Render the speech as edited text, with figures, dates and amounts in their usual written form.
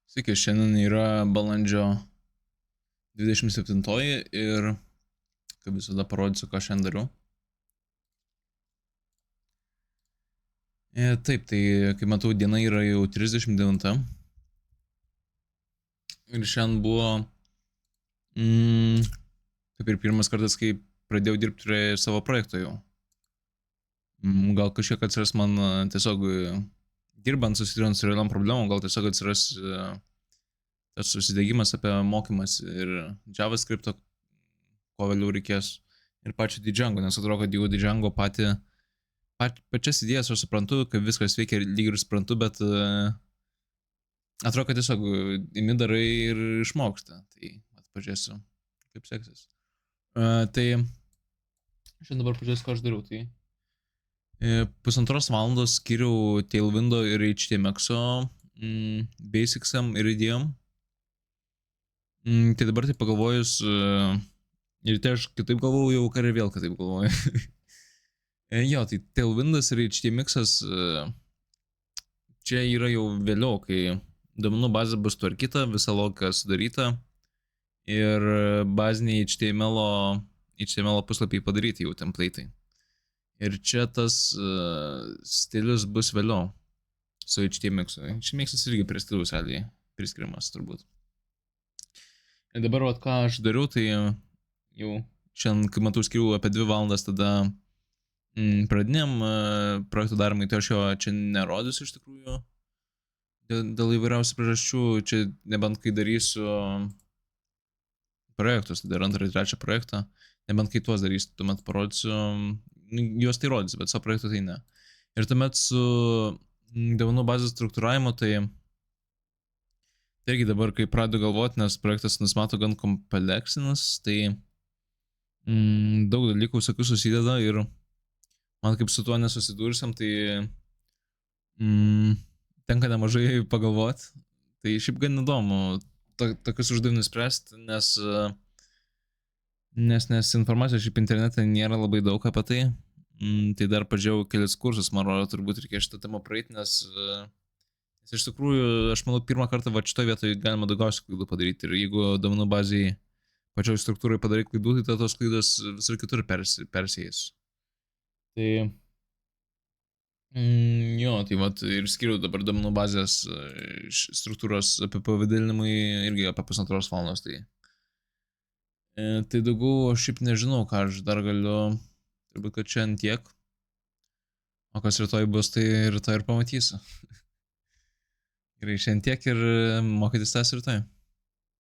Sveiki, šiandien yra balandžio 27 ir, kaip visada, parodysiu, ką šiandien dariau. Taip, tai, kaip matau, diena yra jau 39. Ir šiandien buvo, kaip ir pirmas kartas, kai pradėjau dirbti prie savo projekto jau. Gal kažkiek atsiras man tiesiog dirbant, susiduriant su realiam problemom, gal tiesiog atsiras tas susidėgymas apie mokymas ir JavaScript'o, ko vėliau reikės, ir pačio Django, nes atrodo, kad jau Django pačias idėjas aš suprantu, kaip viskas veikia, lyg ir suprantu, bet atrodo, kad tiesiog imi darai ir išmoksta. Tai pažiūrėsiu, kaip seksis. Tai šiandien dabar pažiūrėsiu, ką aš dariau. Tai 1,5 valandos skiriau Tailwind'o ir HTMX'o basics'am ir idėjom. Tai dabar tai pagalvojus, ir tai aš kitaip galvoju, jau kar ir vėl kitaip galvoju. Jo, tai Tailwind'as ir HTMX'as čia yra jau vėliau, kai duomenų bazė bus tvarkyta, visa logika sudaryta ir baziniai HTML puslapiai padaryti jau template'ai. Ir čia tas stilius bus vėliau su HTMX'u. HTMX'as irgi prie stiliaus realiai priskiriamas turbūt. Ir dabar, ką aš dariau, tai jau šiandien, kai matau, skiriu apie 2 valandas tada pradiniam projektų darymui, tai aš jo čia nerodysiu iš tikrųjų dėl įvairiausių priežasčių. Čia nebent kai darysiu projektus, tai dar 2 ir 3 projektą, nebent kai tuos darysiu, tuomet parodysiu, juos tai rodysiu, bet savo projektų tai ne. Ir tuomet su duomenų bazės struktūravimu, tai irgi dabar, kai pradedu galvoti, nes projektas nusimato gan kompleksinis, tai daug dalykų visokių susideda ir man kaip su tuo nesusidūrusiam, tai tenka nemažai pagalvoti. Tai šiaip gan įdomu tokius uždavinius spręsti, nes informacijos šiaip internete nėra labai daug apie tai. Tai dar pažiūrėjau kelis kursus, man rodo, turbūt reikia šitą temą praeiti, nes iš tikrųjų, aš manau, pirmą kartą va šitoje vietoje galima daugiausiai klaidų padaryti. Ir jeigu duomenų bazėje pačioj struktūrai padarai klaidų, tai tos klaidos visur kitur persėjęs. Tai jo, tai vat ir skiriu dabar duomenų bazės struktūros apie pavadilinimui irgi apie 1,5 valandos. Tai daugiau aš šiaip nežinau, ką aš dar galiu, turbūt, kad šiandien tiek. O kas rytoj bus, tai rytoj ir pamatysiu. Gerai, šiandien tiek ir mokytis tas rytoj.